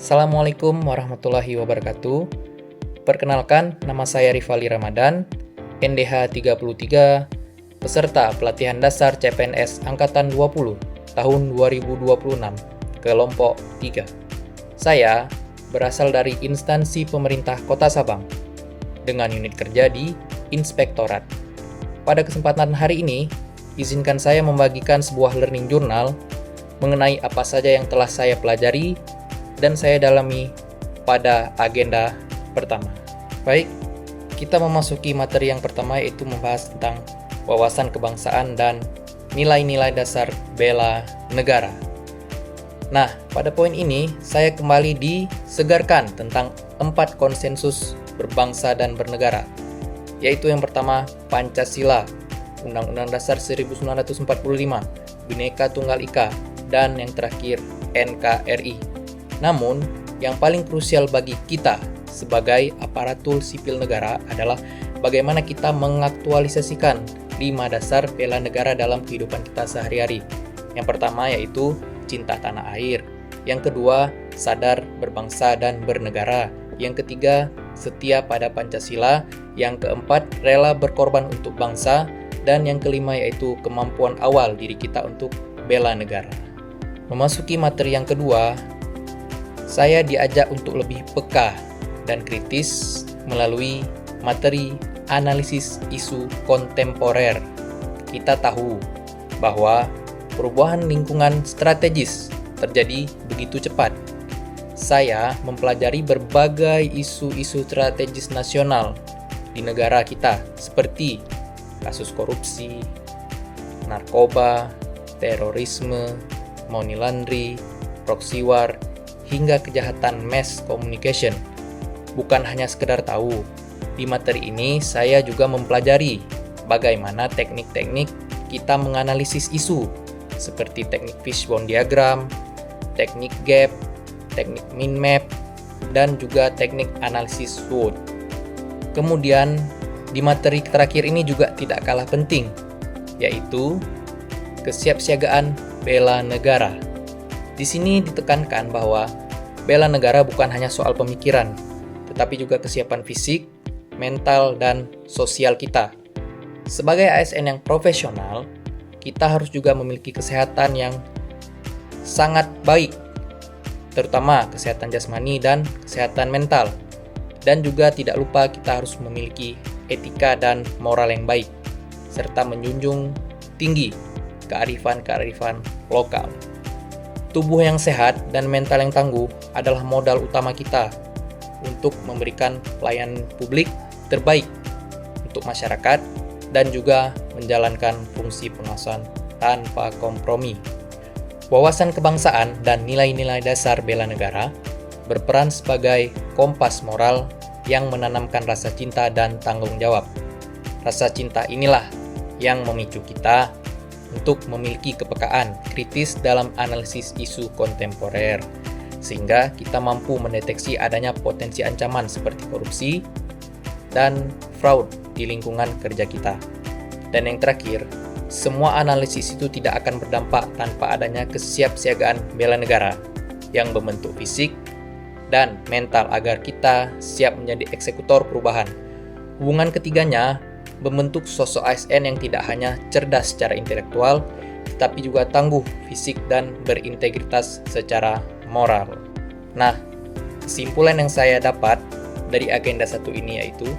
Assalamualaikum warahmatullahi wabarakatuh. Perkenalkan, nama saya Rifali Ramadan, NDH 33, peserta pelatihan dasar CPNS Angkatan 20 tahun 2026, kelompok 3. Saya berasal dari instansi pemerintah Kota Sabang, dengan unit kerja di Inspektorat. Pada kesempatan hari ini, izinkan saya membagikan sebuah learning journal mengenai apa saja yang telah saya pelajari dan saya dalami pada agenda pertama. Baik, kita memasuki materi yang pertama, yaitu membahas tentang wawasan kebangsaan dan nilai-nilai dasar bela negara. Nah, pada poin ini saya kembali disegarkan tentang 4 konsensus berbangsa dan bernegara, yaitu yang pertama Pancasila, Undang-Undang Dasar 1945, Bhinneka Tunggal Ika, dan yang terakhir NKRI. Namun, yang paling krusial bagi kita sebagai aparatur sipil negara adalah bagaimana kita mengaktualisasikan 5 dasar bela negara dalam kehidupan kita sehari-hari. Yang pertama yaitu cinta tanah air. Yang kedua, sadar berbangsa dan bernegara. Yang ketiga, setia pada Pancasila. Yang keempat, rela berkorban untuk bangsa. Dan yang kelima yaitu kemampuan awal diri kita untuk bela negara. Memasuki materi yang kedua, saya diajak untuk lebih peka dan kritis melalui materi analisis isu kontemporer. Kita tahu bahwa perubahan lingkungan strategis terjadi begitu cepat. Saya mempelajari berbagai isu-isu strategis nasional di negara kita, seperti kasus korupsi, narkoba, terorisme, money laundry, proxy war, hingga kejahatan mass communication. Bukan hanya sekedar tahu, di materi ini saya juga mempelajari bagaimana teknik-teknik kita menganalisis isu, seperti teknik fishbone diagram, teknik gap, teknik mind map, dan juga teknik analisis SWOT. Kemudian, di materi terakhir ini juga tidak kalah penting, yaitu kesiapsiagaan bela negara. Di sini ditekankan bahwa bela negara bukan hanya soal pemikiran, tetapi juga kesiapan fisik, mental, dan sosial kita. Sebagai ASN yang profesional, kita harus juga memiliki kesehatan yang sangat baik, terutama kesehatan jasmani dan kesehatan mental. Dan juga tidak lupa kita harus memiliki etika dan moral yang baik, serta menjunjung tinggi kearifan-kearifan lokal. Tubuh yang sehat dan mental yang tangguh adalah modal utama kita untuk memberikan pelayanan publik terbaik untuk masyarakat dan juga menjalankan fungsi pengawasan tanpa kompromi. Wawasan kebangsaan dan nilai-nilai dasar bela negara berperan sebagai kompas moral yang menanamkan rasa cinta dan tanggung jawab. Rasa cinta inilah yang memicu kita untuk memiliki kepekaan kritis dalam analisis isu kontemporer, sehingga kita mampu mendeteksi adanya potensi ancaman seperti korupsi dan fraud di lingkungan kerja kita. Dan yang terakhir, semua analisis itu tidak akan berdampak tanpa adanya kesiapsiagaan bela negara yang berbentuk fisik dan mental agar kita siap menjadi eksekutor perubahan. Hubungan ketiganya membentuk sosok ASN yang tidak hanya cerdas secara intelektual, tetapi juga tangguh fisik dan berintegritas secara moral. Nah, kesimpulan yang saya dapat dari agenda 1 ini yaitu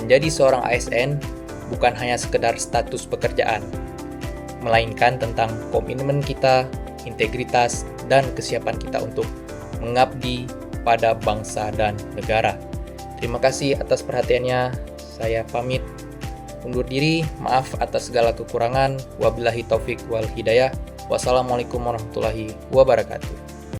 menjadi seorang ASN bukan hanya sekedar status pekerjaan, melainkan tentang komitmen kita, integritas, dan kesiapan kita untuk mengabdi pada bangsa dan negara. Terima kasih atas perhatiannya. Saya pamit undur diri. Maaf atas segala kekurangan. Wabillahi taufik wal hidayah. Wassalamualaikum warahmatullahi wabarakatuh.